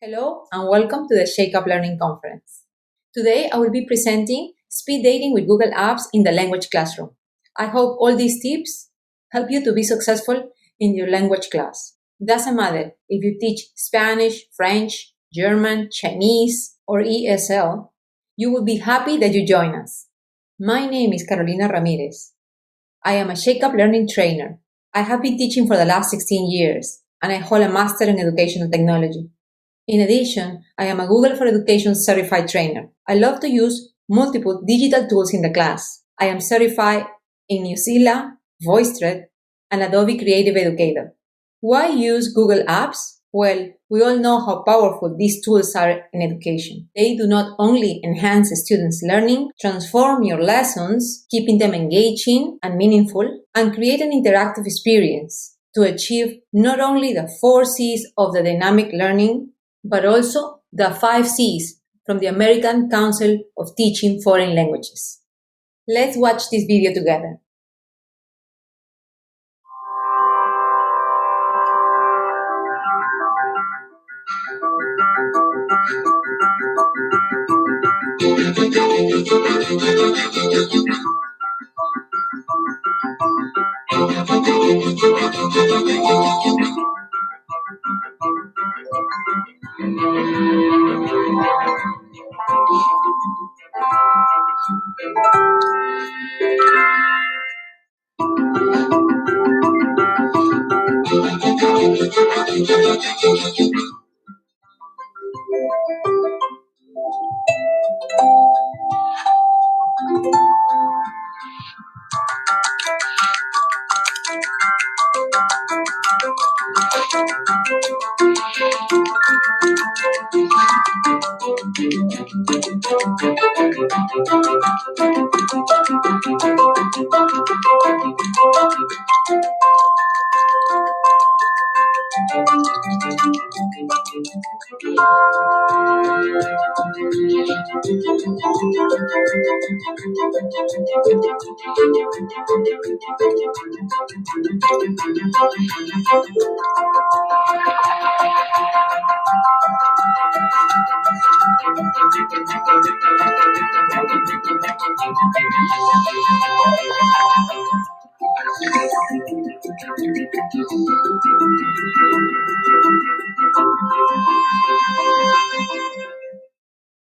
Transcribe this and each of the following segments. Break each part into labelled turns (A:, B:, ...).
A: Hello and welcome to the Shake Up Learning Conference. Today I will be presenting speed dating with Google Apps in the language classroom. I hope all these tips help you to be successful in your language class. Doesn't matter if you teach Spanish, French, German, Chinese, or ESL, you will be happy that you join us. My name is Carolina Ramirez. I am a Shake Up Learning trainer. I have been teaching for the last 16 years and I hold a Master in Educational Technology. In addition, I am a Google for Education certified trainer. I love to use multiple digital tools in the class. I am certified in Newzilla, VoiceThread, and Adobe Creative Educator. Why use Google Apps? Well, we all know how powerful these tools are in education. They do not only enhance students' learning, transform your lessons, keeping them engaging and meaningful, and create an interactive experience to achieve not only the 4 C's of the dynamic learning, but also the 5 C's from the American Council of Teaching Foreign Languages. Let's watch this video together.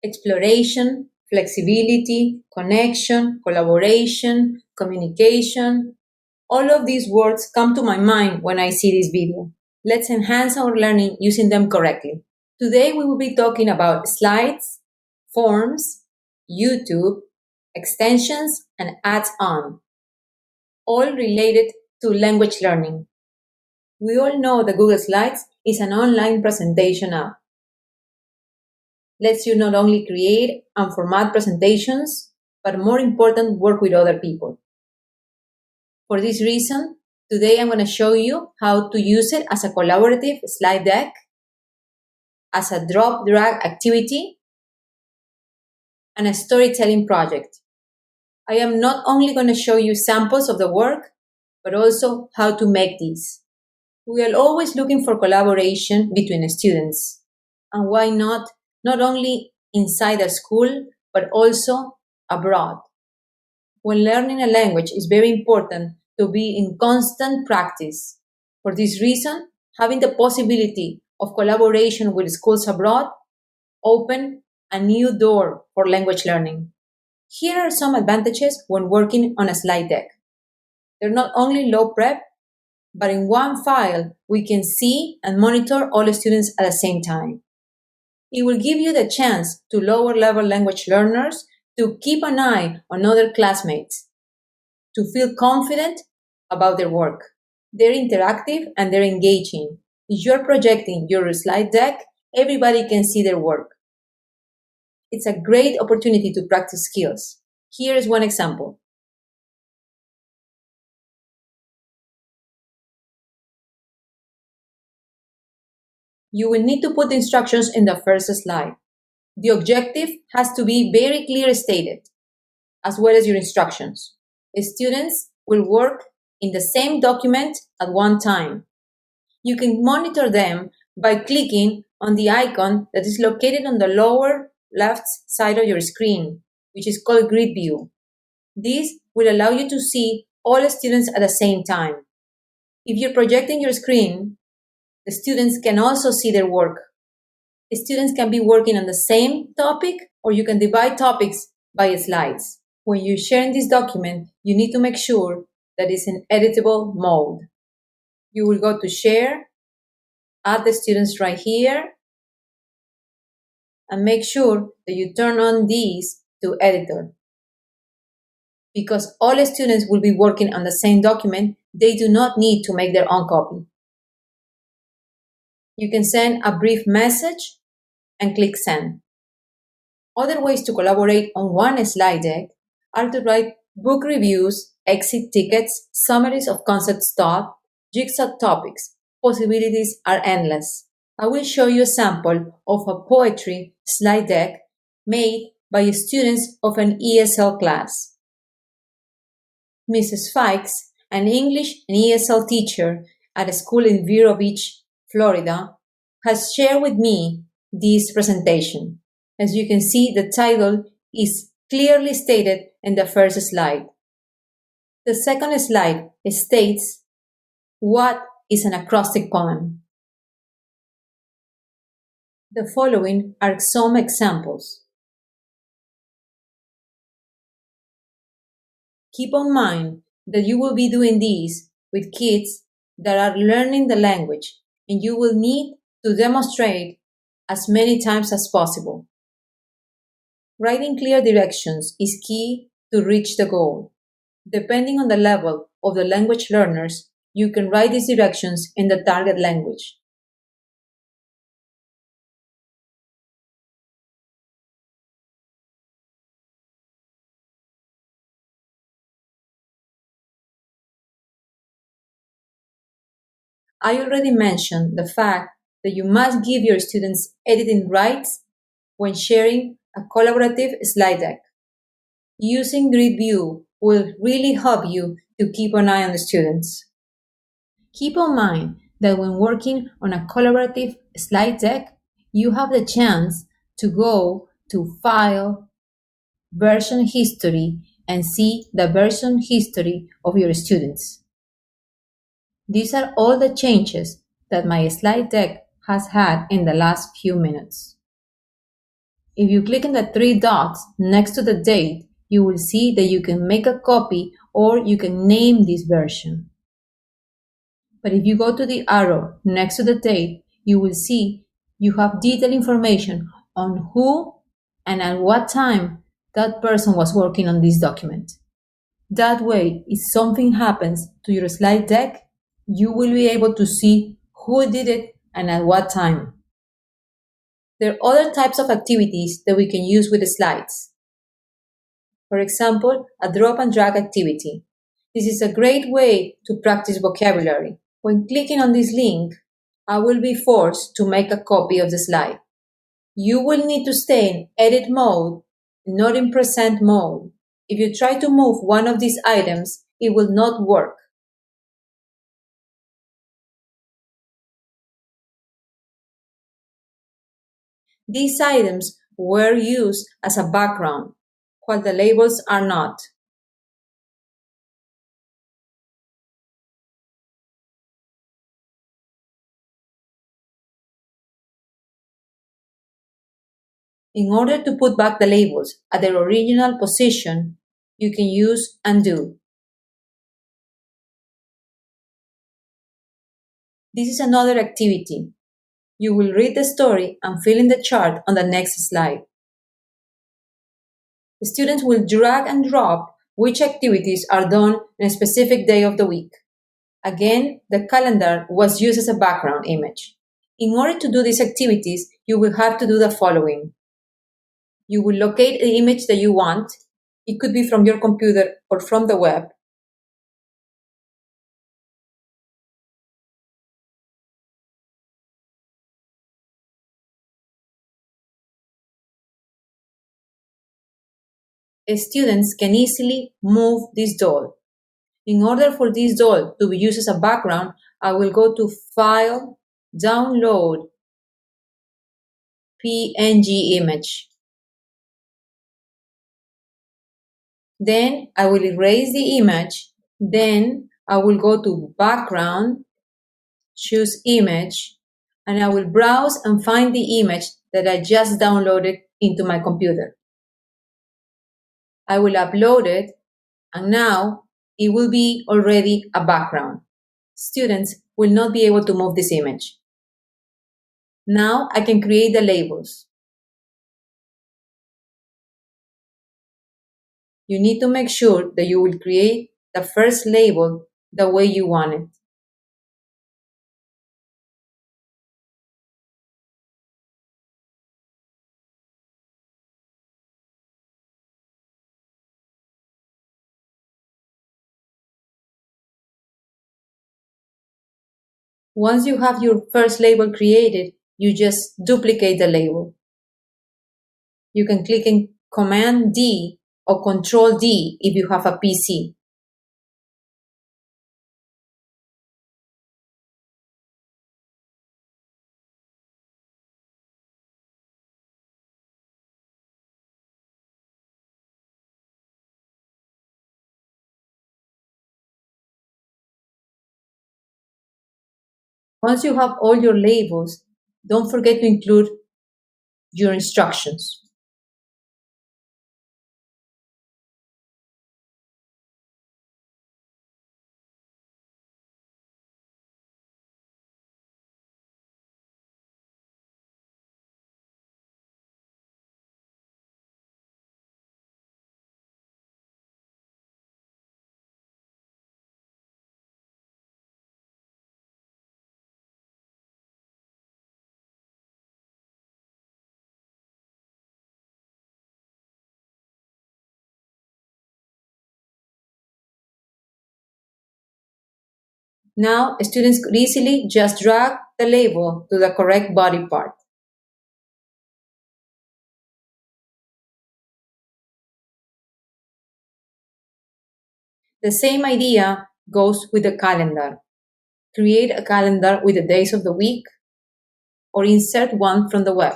A: Exploration, flexibility, connection, collaboration, communication. All of these words come to my mind when I see this video. Let's enhance our learning using them correctly. Today we will be talking about slides, forms, YouTube, extensions, and add-on, all related to language learning. We all know that Google Slides is an online presentation app. Lets you not only create and format presentations, but more important, work with other people. For this reason, today I'm going to show you how to use it as a collaborative slide deck, as a drop-drag activity, and a storytelling project. I am not only going to show you samples of the work, but also how to make these. We are always looking for collaboration between students. And why not only inside a school, but also abroad. When learning a language, it's very important to be in constant practice. For this reason, having the possibility of collaboration with schools abroad open a new door for language learning. Here are some advantages when working on a slide deck. They're not only low prep, but in one file, we can see and monitor all the students at the same time. It will give you the chance to lower level language learners to keep an eye on other classmates, to feel confident about their work. They're interactive and they're engaging. If you're projecting your slide deck, everybody can see their work. It's a great opportunity to practice skills. Here is one example. You will need to put the instructions in the first slide. The objective has to be very clearly stated, as well as your instructions. The students will work in the same document at one time. You can monitor them by clicking on the icon that is located on the lower left side of your screen, which is called Grid View. This will allow you to see all students at the same time. If you're projecting your screen, the students can also see their work. The students can be working on the same topic, or you can divide topics by slides. When you're sharing this document, you need to make sure that it's in editable mode. You will go to Share, add the students right here, and make sure that you turn on these to Editor. Because all students will be working on the same document, they do not need to make their own copy. You can send a brief message and click Send. Other ways to collaborate on one slide deck are to write book reviews, exit tickets, summaries of concepts taught, jigsaw topics. Possibilities are endless. I will show you a sample of a poetry slide deck made by students of an ESL class. Mrs. Fikes, an English and ESL teacher at a school in Vero Beach, Florida, has shared with me this presentation. As you can see, the title is clearly stated in the first slide. The second slide states what is an acrostic poem. The following are some examples. Keep in mind that you will be doing this with kids that are learning the language, and you will need to demonstrate as many times as possible. Writing clear directions is key to reach the goal. Depending on the level of the language learners, you can write these directions in the target language. I already mentioned the fact that you must give your students editing rights when sharing a collaborative slide deck. Using Grid View will really help you to keep an eye on the students. Keep in mind that when working on a collaborative slide deck, you have the chance to go to File, Version History, and see the version history of your students. These are all the changes that my slide deck has had in the last few minutes. If you click on the three dots next to the date, you will see that you can make a copy or you can name this version. But if you go to the arrow next to the date, you will see you have detailed information on who and at what time that person was working on this document. That way, if something happens to your slide deck, you will be able to see who did it and at what time. There are other types of activities that we can use with the slides. For example, a drop and drag activity. This is a great way to practice vocabulary. When clicking on this link, I will be forced to make a copy of the slide. You will need to stay in edit mode, not in present mode. If you try to move one of these items, it will not work. These items were used as a background, while the labels are not. In order to put back the labels at their original position, you can use Undo. This is another activity. You will read the story and fill in the chart on the next slide. The students will drag and drop which activities are done in a specific day of the week. Again, the calendar was used as a background image. In order to do these activities, you will have to do the following. You will locate the image that you want. It could be from your computer or from the web. Students can easily move this doll. In order for this doll to be used as a background, I will go to File, Download, PNG image. Then I will erase the image. Then I will go to background, choose image, and I will browse and find the image that I just downloaded into my computer. I will upload it, and now it will be already a background. Students will not be able to move this image. Now I can create the labels. You need to make sure that you will create the first label the way you want it. Once you have your first label created, you just duplicate the label. You can click in Command D or Control D if you have a PC. Once you have all your labels, don't forget to include your instructions. Now, students could easily just drag the label to the correct body part. The same idea goes with the calendar. Create a calendar with the days of the week or insert one from the web.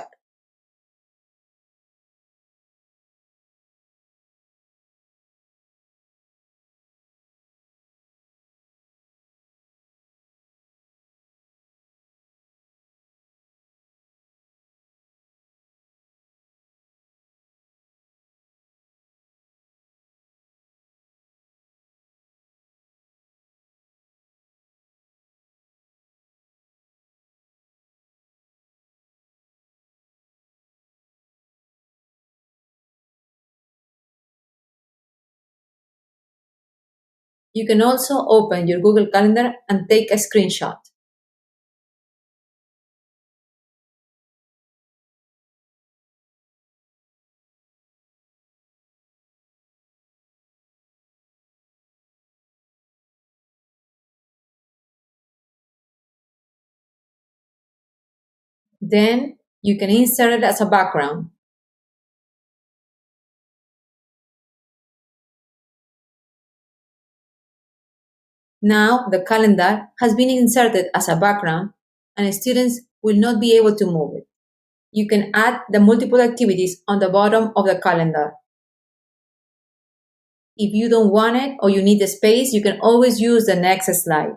A: You can also open your Google Calendar and take a screenshot. Then you can insert it as a background. Now the calendar has been inserted as a background and students will not be able to move it. You can add the multiple activities on the bottom of the calendar. If you don't want it or you need the space, you can always use the next slide.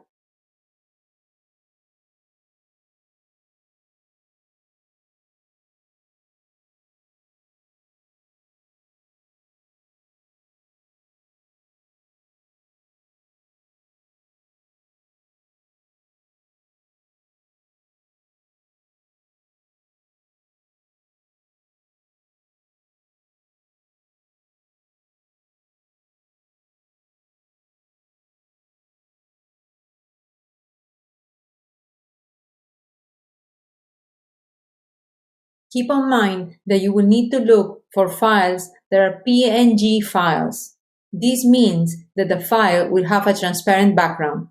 A: Keep in mind that you will need to look for files that are PNG files. This means that the file will have a transparent background.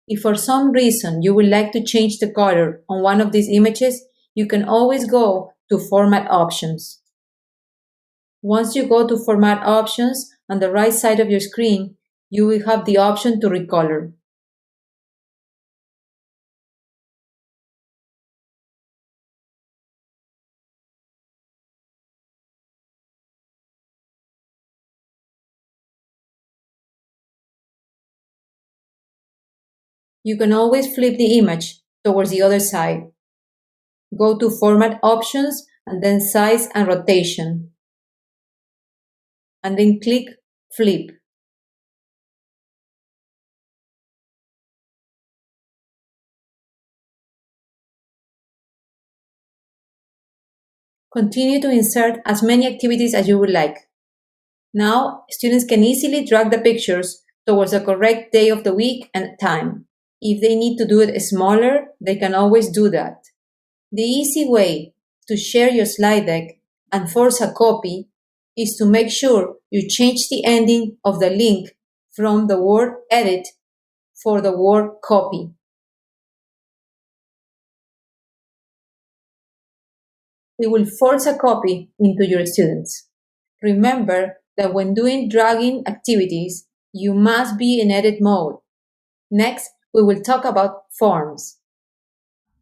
A: If for some reason you would like to change the color on one of these images, you can always go to Format Options. Once you go to Format Options on the right side of your screen, you will have the option to recolor. You can always flip the image towards the other side. Go to Format Options and then Size and Rotation. And then click Flip. Continue to insert as many activities as you would like. Now, students can easily drag the pictures towards the correct day of the week and time. If they need to do it smaller, they can always do that. The easy way to share your slide deck and force a copy is to make sure you change the ending of the link from the word edit for the word copy. It will force a copy into your students. Remember that when doing dragging activities, you must be in edit mode. Next, we will talk about forms.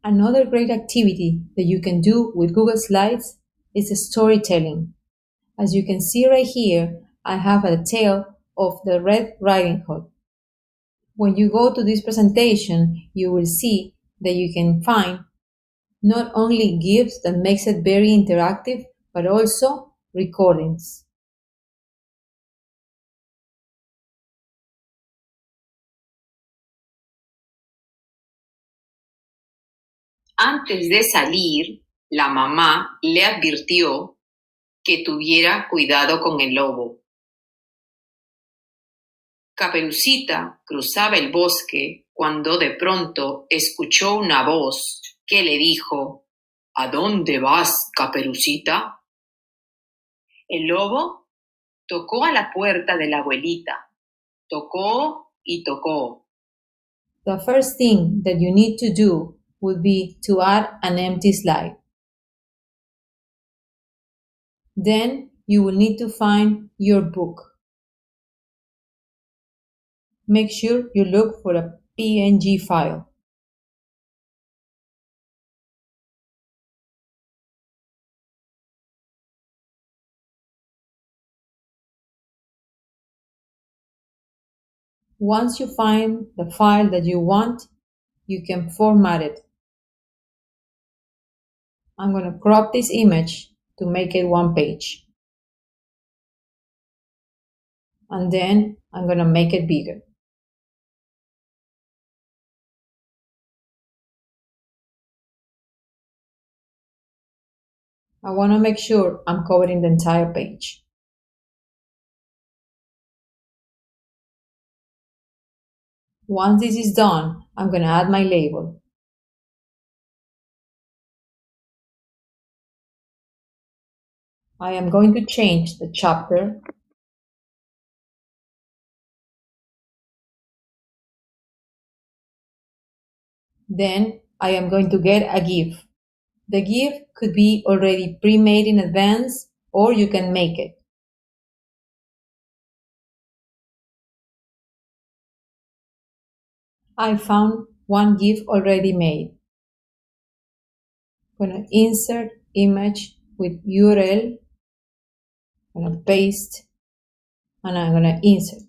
A: Another great activity that you can do with Google Slides is storytelling. As you can see right here, I have a tale of the Red Riding Hood. When you go to this presentation, you will see that you can find not only GIFs that makes it very interactive, but also recordings.
B: Antes de salir, la mamá le advirtió que tuviera cuidado con el lobo. Caperucita cruzaba el bosque cuando de pronto escuchó una voz que le dijo: ¿A dónde vas, Caperucita? El lobo tocó a la puerta de la abuelita. Tocó y tocó.
A: The first thing that you need to do would be to add an empty slide. Then you will need to find your book. Make sure you look for a PNG file. Once you find the file that you want, you can format it. I'm going to crop this image to make it one page. And then I'm going to make it bigger. I want to make sure I'm covering the entire page. Once this is done, I'm going to add my label. I am going to change the chapter . Then I am going to get a GIF. The GIF could be already pre-made in advance, or you can make it. I found one GIF already made. I'm going to insert image with URL. I'm going to paste, and I'm going to insert.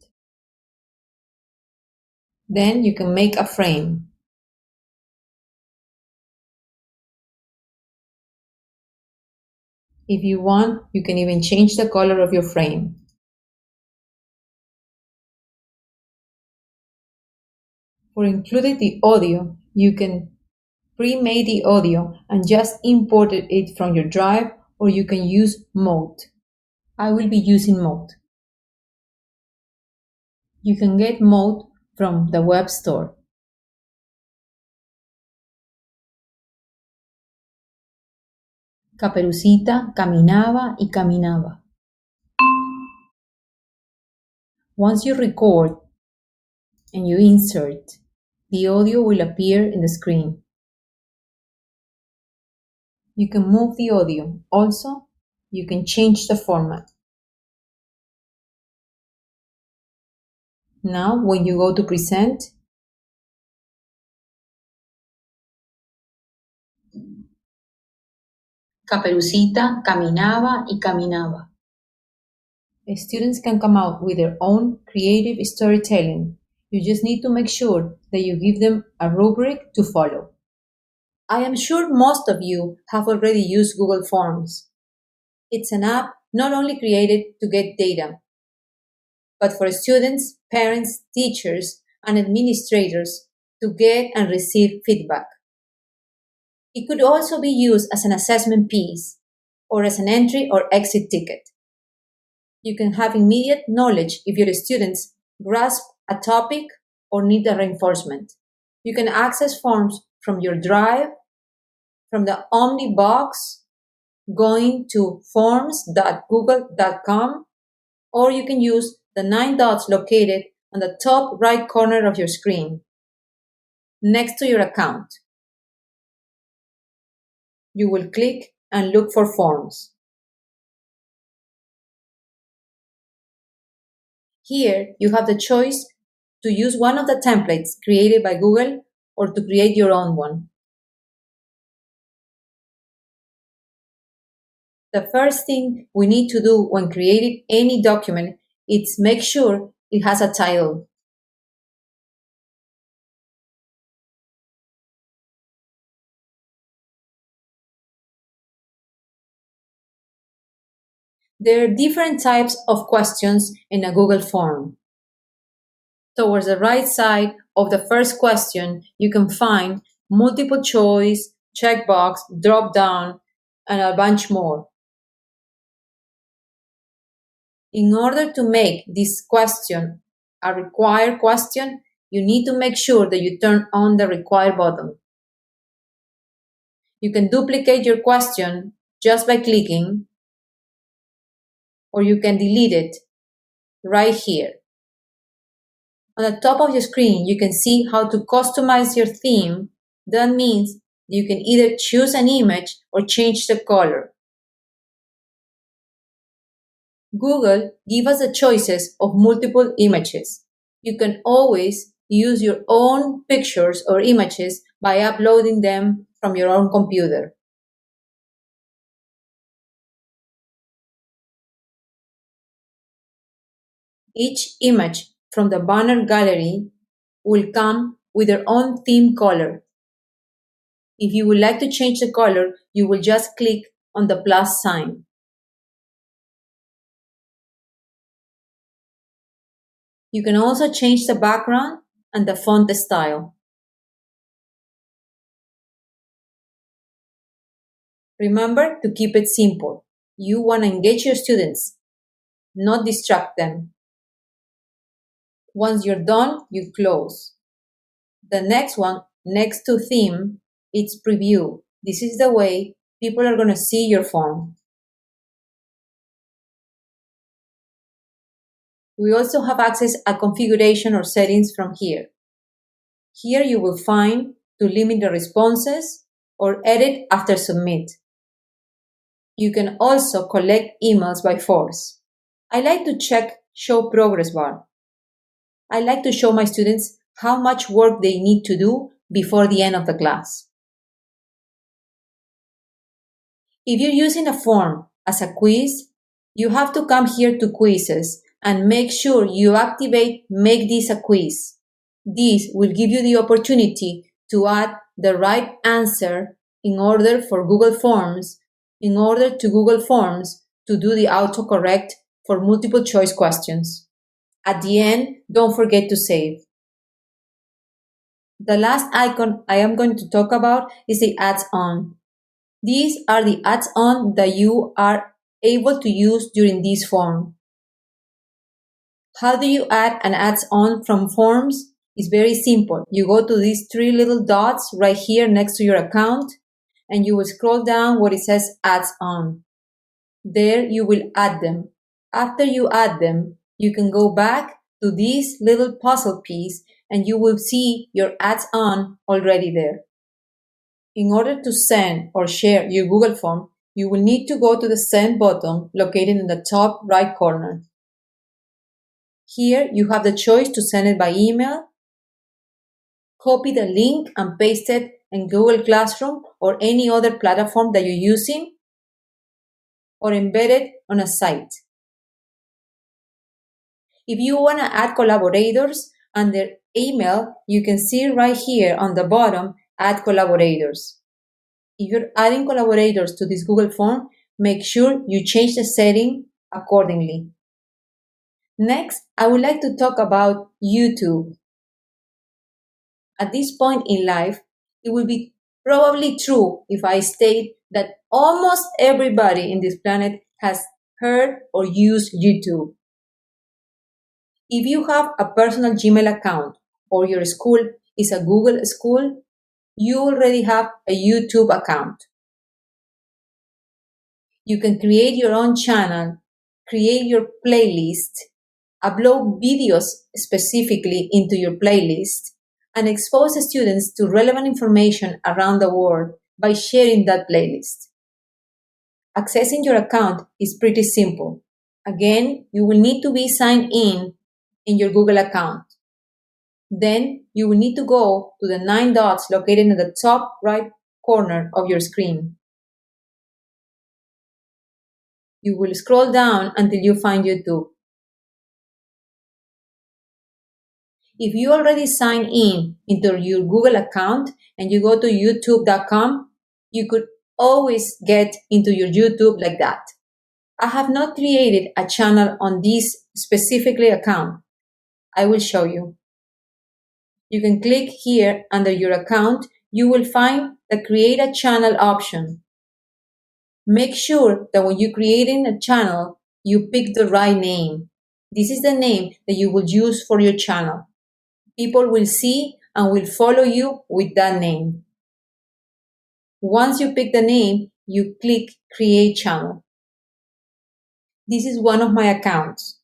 A: Then you can make a frame. If you want, you can even change the color of your frame. For including the audio, you can pre-made the audio and just import it from your drive, or you can use Mode. I will be using Mode. You can get Mode from the web store. Caperucita caminaba y caminaba. Once you record and you insert, the audio will appear in the screen. You can move the audio. Also, you can change the format. Now, when you go to present,
B: Caperucita caminaba y caminaba.
A: Students can come out with their own creative storytelling You just need to make sure that you give them a rubric to follow. I am sure most of you have already used Google Forms. It's an app not only created to get data, but for students, parents, teachers, and administrators to get and receive feedback. It could also be used as an assessment piece or as an entry or exit ticket. You can have immediate knowledge if your students grasp a topic or need a reinforcement. You can access forms from your Drive, from the Omni box, going to forms.google.com, or you can use the 9 dots located on the top right corner of your screen, next to your account. You will click and look for forms. Here, you have the choice to use one of the templates created by Google or to create your own one. The first thing we need to do when creating any document is make sure it has a title. There are different types of questions in a Google form. Towards the right side of the first question, you can find multiple choice, checkbox, drop down, and a bunch more. In order to make this question a required question, you need to make sure that you turn on the require button. You can duplicate your question just by clicking, or you can delete it right here. On the top of your screen, you can see how to customize your theme. That means you can either choose an image or change the color. Google gives us the choices of multiple images. You can always use your own pictures or images by uploading them from your own computer. Each image from the banner gallery will come with their own theme color. If you would like to change the color, you will just click on the plus sign. You can also change the background and the font style. Remember to keep it simple. You want to engage your students, not distract them. Once you're done, you close. The next one, next to theme, it's preview. This is the way people are going to see your form. We also have access to configuration or settings from here. Here you will find to limit the responses or edit after submit. You can also collect emails by force. I like to check show progress bar. I like to show my students how much work they need to do before the end of the class. If you're using a form as a quiz, you have to come here to quizzes and make sure you activate make this a quiz. This will give you the opportunity to add the right answer in order to Google Forms to do the autocorrect for multiple choice questions. At the end, don't forget to save. The last icon I am going to talk about is the add-on. These are the add-on that you are able to use during this form. How do you add an add-on from forms? It's very simple. You go to these 3 little dots right here next to your account, and you will scroll down where it says add-on. There you will add them. After you add them, you can go back to this little puzzle piece and you will see your add-on already there. In order to send or share your Google form, you will need to go to the send button located in the top right corner. Here you have the choice to send it by email, copy the link and paste it in Google Classroom or any other platform that you're using, or embed it on a site. If you want to add collaborators Under email, you can see right here on the bottom, add collaborators. If you're adding collaborators to this Google form, make sure you change the setting accordingly. Next, I would like to talk about YouTube. At this point in life, it will be probably true if I state that almost everybody in this planet has heard or used YouTube. If you have a personal Gmail account or your school is a Google school, you already have a YouTube account. You can create your own channel, create your playlist, upload videos specifically into your playlist, and expose students to relevant information around the world by sharing that playlist. Accessing your account is pretty simple. Again, you will need to be signed in your Google account. Then you will need to go to the 9 dots located in the top right corner of your screen. You will scroll down until you find YouTube. If you already signed into your Google account and you go to youtube.com, you could always get into your YouTube like that. I have not created a channel on this specifically account. I will show you. You can click here under your account. You will find the create a channel option. Make sure that when you're creating a channel, you pick the right name. This is the name that you will use for your channel. People will see and will follow you with that name. Once you pick the name, you click Create Channel. This is one of my accounts.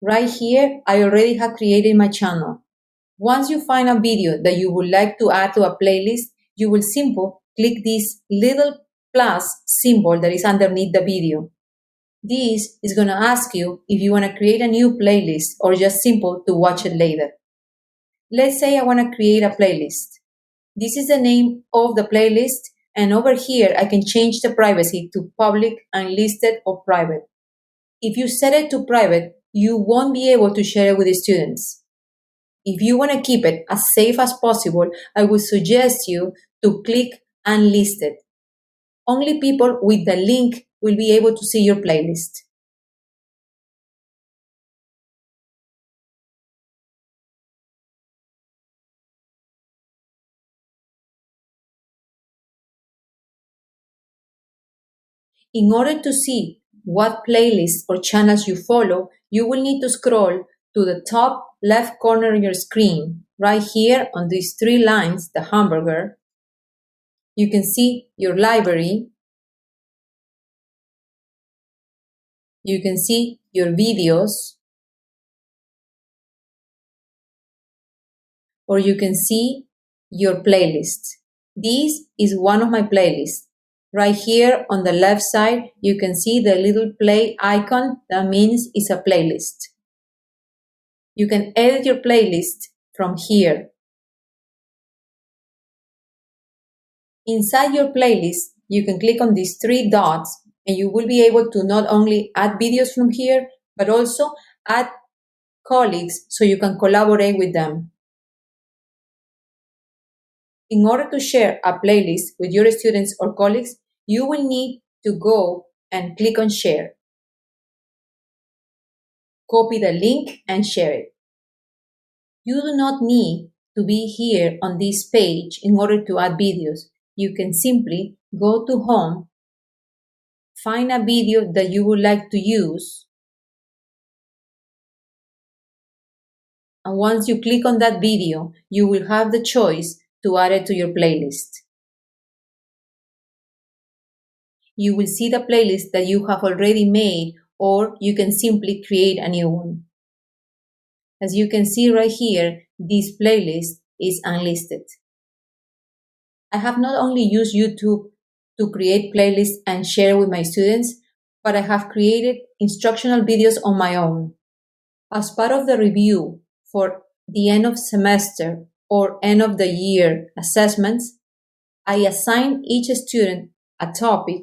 A: Right here, I already have created my channel. Once you find a video that you would like to add to a playlist, you will simply click this little plus symbol that is underneath the video. This is going to ask you if you want to create a new playlist or just simple to watch it later. Let's say I want to create a playlist. This is the name of the playlist, and over here I can change the privacy to public, unlisted, or private. If you set it to private, you won't be able to share it with the students. If you want to keep it as safe as possible, I would suggest you to click unlisted. Only people with the link will be able to see your playlist. In order to see what playlists or channels you follow, you will need to scroll to the top left corner of your screen. Right here on these 3 lines, the hamburger, you can see your library. You can see your videos, or you can see your playlist. This is one of my playlists. Right here on the left side, you can see the little play icon. That means it's a playlist. You can edit your playlist from here. Inside your playlist, you can click on these 3 dots and you will be able to not only add videos from here, but also add colleagues so you can collaborate with them. In order to share a playlist with your students or colleagues, you will need to go and click on share. Copy the link and share it. You do not need to be here on this page in order to add videos. You can simply go to home, find a video that you would like to use, and once you click on that video, you will have the choice to add it to your playlist. You will see the playlist that you have already made, or you can simply create a new one. As you can see right here, this playlist is unlisted. I have not only used YouTube to create playlists and share with my students, but I have created instructional videos on my own. As part of the review for the end of semester or end of the year assessments, I assign each student a topic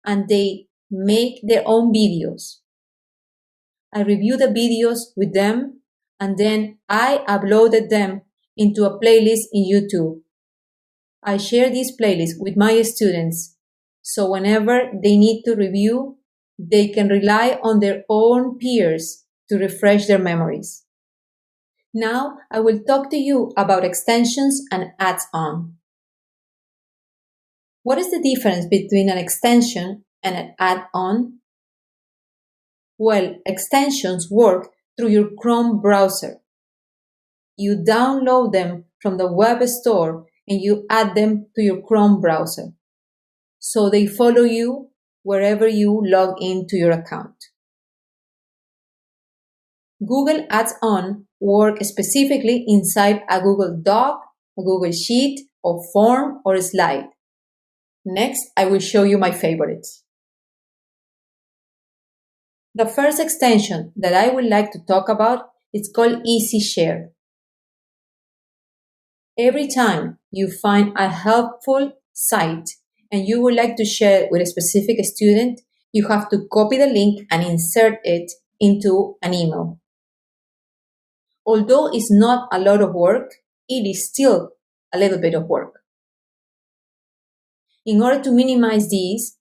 A: and they make their own videos. I review the videos with them and then I uploaded them into a playlist in YouTube. I share these playlists with my students, so whenever they need to review, they can rely on their own peers to refresh their memories. Now I will talk to you about extensions and add-on. What is the difference between an extension and an add-on? Well, extensions work through your Chrome browser. You download them from the web store and you add them to your Chrome browser. So they follow you wherever you log into your account. Google Ads-on work specifically inside a Google Doc, a Google Sheet, or form or slide. Next, I will show you my favorites. The first extension that I would like to talk about is called Easy Share. Every time you find a helpful site and you would like to share it with a specific student, you have to copy the link and insert it into an email. Although it's not a lot of work, it is still a little bit of work. In order to minimize these,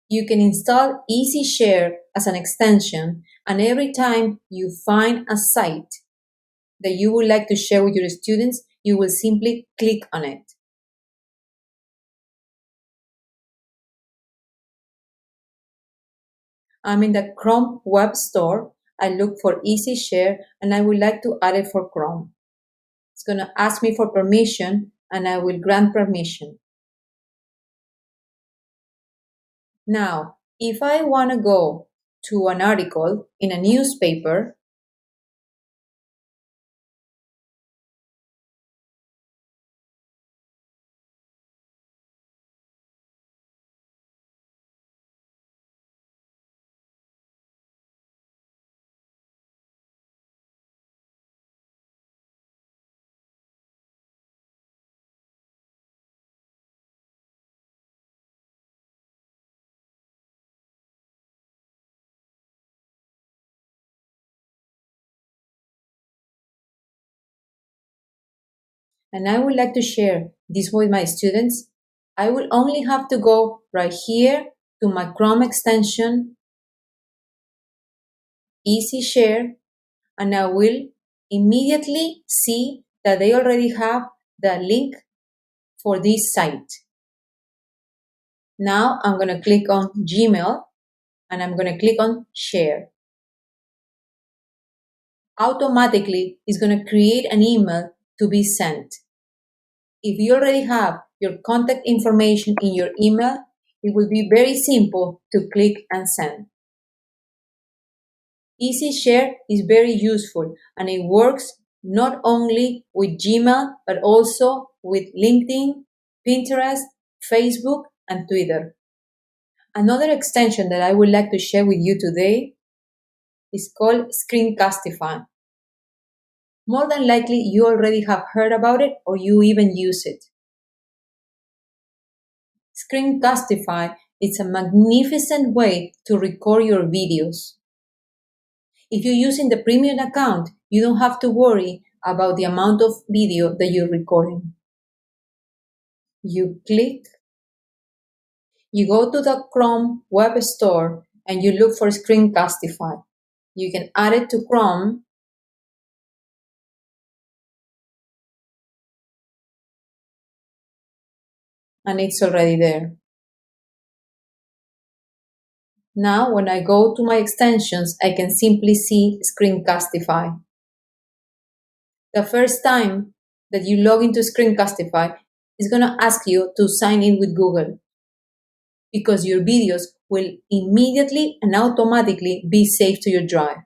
A: you can install Easy Share as an extension, and every time you find a site that you would like to share with your students, you will simply click on it. I'm in the Chrome web store. I look for Easy Share and I would like to add it for Chrome. It's going to ask me for permission and I will grant permission. Now, if I want to go to an article in a newspaper, and I would like to share this with my students, I will only have to go right here to my Chrome extension, Easy Share, and I will immediately see that they already have the link for this site. Now I'm going to click on Gmail and I'm going to click on Share. Automatically, it's going to create an email to be sent. If you already have your contact information in your email, it will be very simple to click and send. Easy Share is very useful and it works not only with Gmail but also with LinkedIn, Pinterest, Facebook, and Twitter. Another extension that I would like to share with you today is called Screencastify. More than likely, you already have heard about it or you even use it. Screencastify is a magnificent way to record your videos. If you're using the premium account, you don't have to worry about the amount of video that you're recording. You click, you go to the Chrome web store and you look for Screencastify. You can add it to Chrome and it's already there. Now, when I go to my extensions, I can simply see Screencastify. The first time that you log into Screencastify, it's going to ask you to sign in with Google because your videos will immediately and automatically be saved to your drive.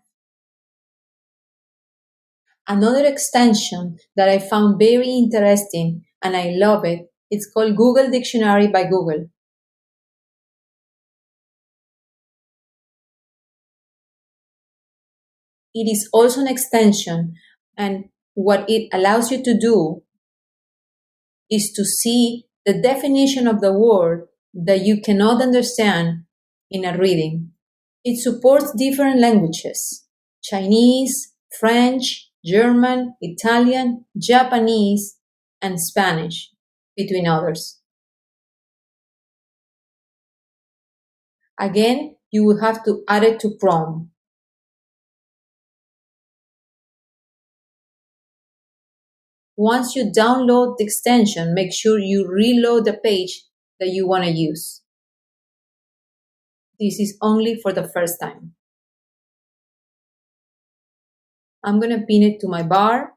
A: Another extension that I found very interesting and I love it, it's called Google Dictionary by Google. It is also an extension, and what it allows you to do is to see the definition of the word that you cannot understand in a reading. It supports different languages: Chinese, French, German, Italian, Japanese, and Spanish, between others. Again, you will have to add it to Chrome. Once you download the extension, make sure you reload the page that you want to use. This is only for the first time. I'm going to pin it to my bar.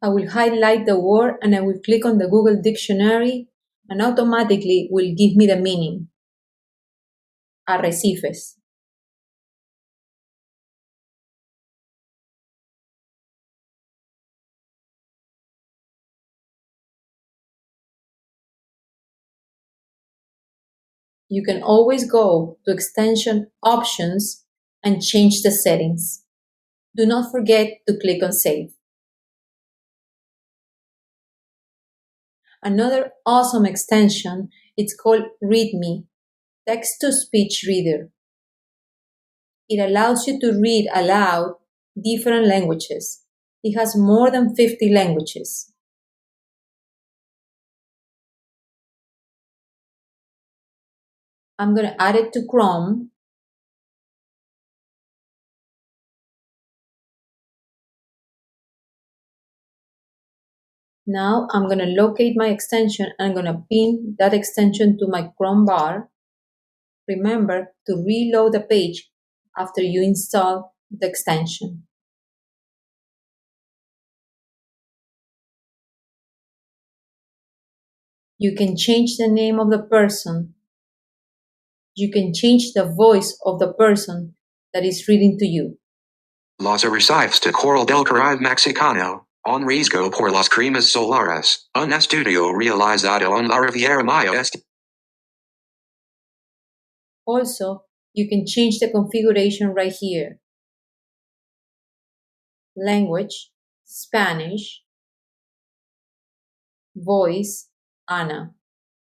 A: I will highlight the word and I will click on the Google Dictionary and automatically will give me the meaning. Arrecifes. You can always go to extension options and change the settings. Do not forget to click on save. Another awesome extension, it's called ReadMe, text-to-speech reader. It allows you to read aloud different languages. It has more than 50 languages. I'm going to add it to Chrome. Now I'm going to locate my extension and I'm going to pin that extension to my Chrome bar. Remember to reload the page after you install the extension. You can change the name of the person. You can change the voice of the person that is reading to you.
C: Los Arrecifes de Coral del Caribe Mexicano, en riesgo por las cremas solares, un estudio realizado en la Riviera Maya Este.
A: Also, you can change the configuration right here. Language, Spanish, voice, Ana.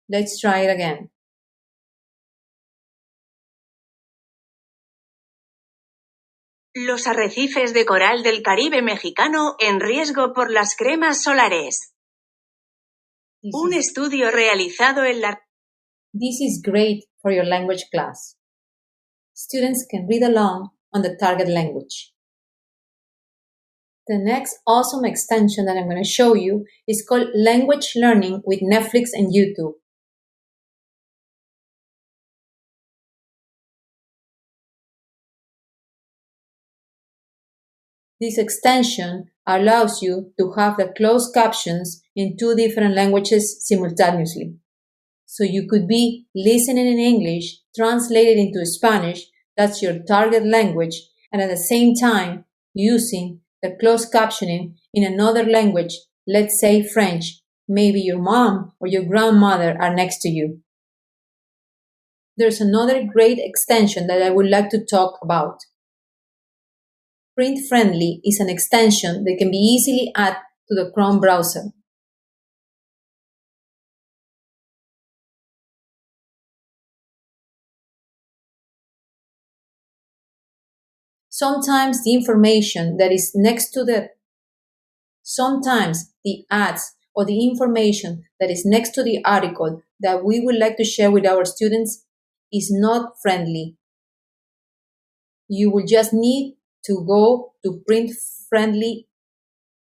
A: Let's try it again.
D: Los arrecifes de coral del Caribe mexicano en riesgo por las cremas solares. Un estudio realizado en la...
A: This is great for your language class. Students can read along on the target language. The next awesome extension that I'm going to show you is called Language Learning with Netflix and YouTube. This extension allows you to have the closed captions in 2 different languages simultaneously. So you could be listening in English, translated into Spanish, that's your target language, and at the same time using the closed captioning in another language, let's say French. Maybe your mom or your grandmother are next to you. There's another great extension that I would like to talk about. Print Friendly is an extension that can be easily added to the Chrome browser. Sometimes the information that is next to sometimes the ads or the information that is next to the article that we would like to share with our students is not friendly. You will just need to go to Print Friendly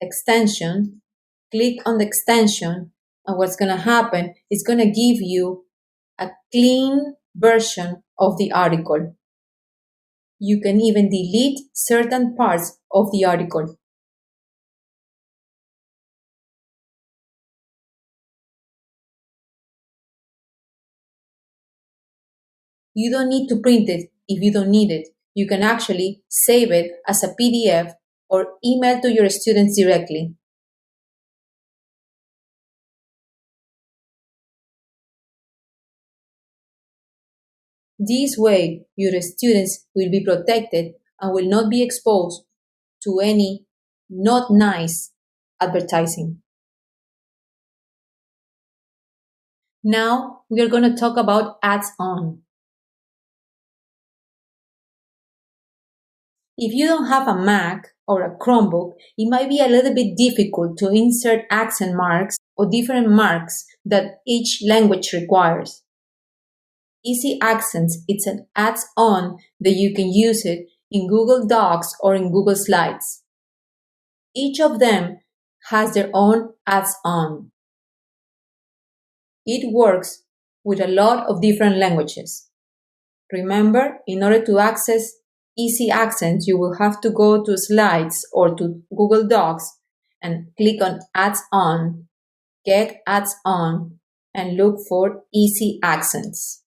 A: extension, click on the extension, and what's going to happen is going to give you a clean version of the article. You can even delete certain parts of the article. You don't need to print it if you don't need it. You can actually save it as a PDF or email to your students directly. This way, your students will be protected and will not be exposed to any not nice advertising. Now, we are going to talk about ads on. If you don't have a Mac, or a Chromebook, it might be a little bit difficult to insert accent marks or different marks that each language requires. Easy Accents, it's an add-on that you can use it in Google Docs or in Google Slides. Each of them has their own add-on. It works with a lot of different languages. Remember, in order to access Easy Accents, you will have to go to Slides or to Google Docs and click on Add-on, Get Add-on, and look for Easy Accents.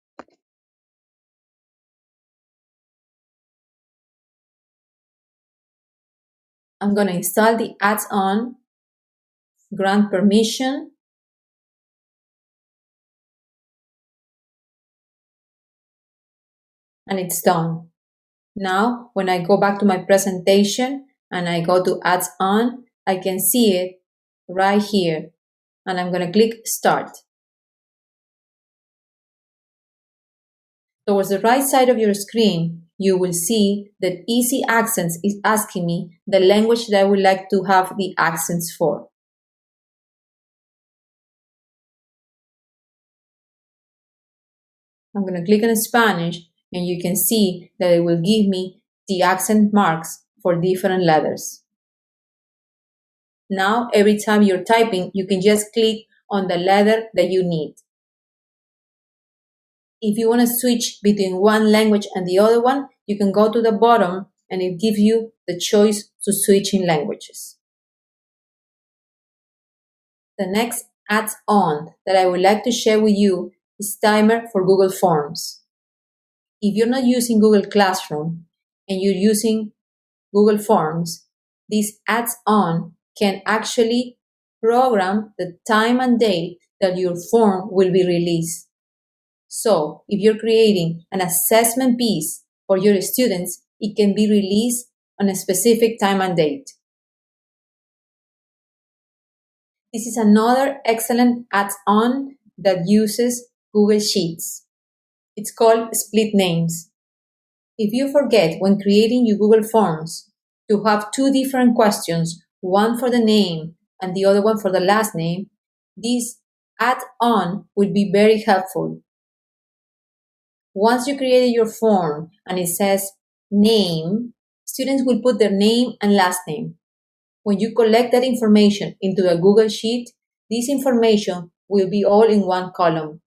A: I'm going to install the add-on, grant permission, and it's done. Now, when I go back to my presentation and I go to add-on, I can see it right here, and I'm going to click Start. Towards the right side of your screen, you will see that Easy Accents is asking me the language that I would like to have the accents for. I'm going to click on Spanish, and you can see that it will give me the accent marks for different letters. Now, every time you're typing, you can just click on the letter that you need. If you want to switch between one language and the other one, you can go to the bottom and it gives you the choice to switch in languages. The next add-on that I would like to share with you is Timer for Google Forms. If you're not using Google Classroom and you're using Google Forms, this add-on can actually program the time and date that your form will be released. So, if you're creating an assessment piece for your students, it can be released on a specific time and date. This is another excellent add-on that uses Google Sheets. It's called Split Names. If you forget when creating your Google Forms to have two different questions, one for the name and the other one for the last name, this add-on will be very helpful. Once you created your form and it says name, students will put their name and last name. When you collect that information into a Google Sheet, this information will be all in one column.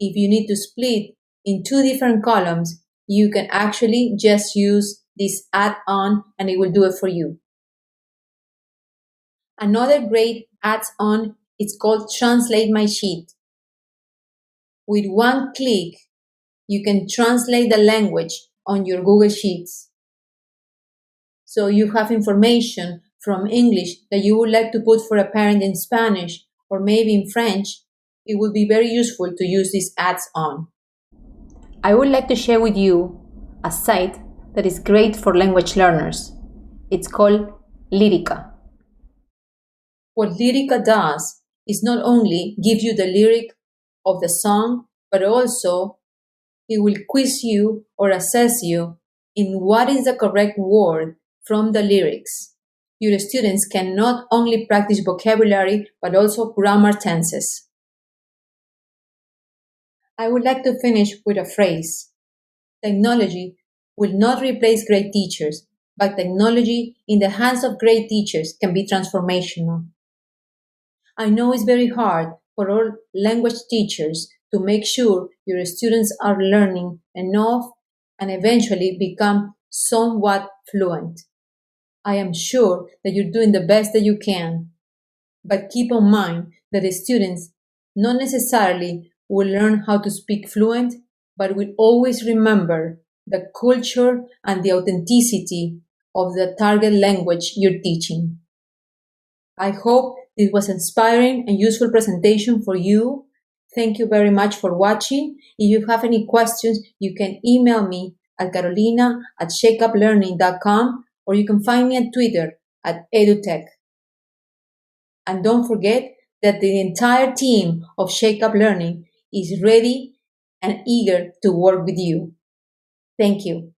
A: If you need to split in two different columns, you can actually just use this add-on and it will do it for you. Another great add-on is called Translate My Sheet. With one click, you can translate the language on your Google Sheets. So you have information from English that you would like to put for a parent in Spanish or maybe in French. It would be very useful to use this add-on. I would like to share with you a site that is great for language learners. It's called Lyrica. What Lyrica does is not only give you the lyric of the song, but also it will quiz you or assess you in what is the correct word from the lyrics. Your students can not only practice vocabulary, but also grammar tenses. I would like to finish with a phrase. Technology will not replace great teachers, but technology in the hands of great teachers can be transformational. I know it's very hard for all language teachers to make sure your students are learning enough and eventually become somewhat fluent. I am sure that you're doing the best that you can, but keep in mind that the students not necessarily will learn how to speak fluent, but will always remember the culture and the authenticity of the target language you're teaching. I hope this was an inspiring and useful presentation for you. Thank you very much for watching. If you have any questions, you can email me at carolina@shakeuplearning.com or you can find me on Twitter at edutech. And don't forget that the entire team of Shake Up Learning is ready and eager to work with you. Thank you.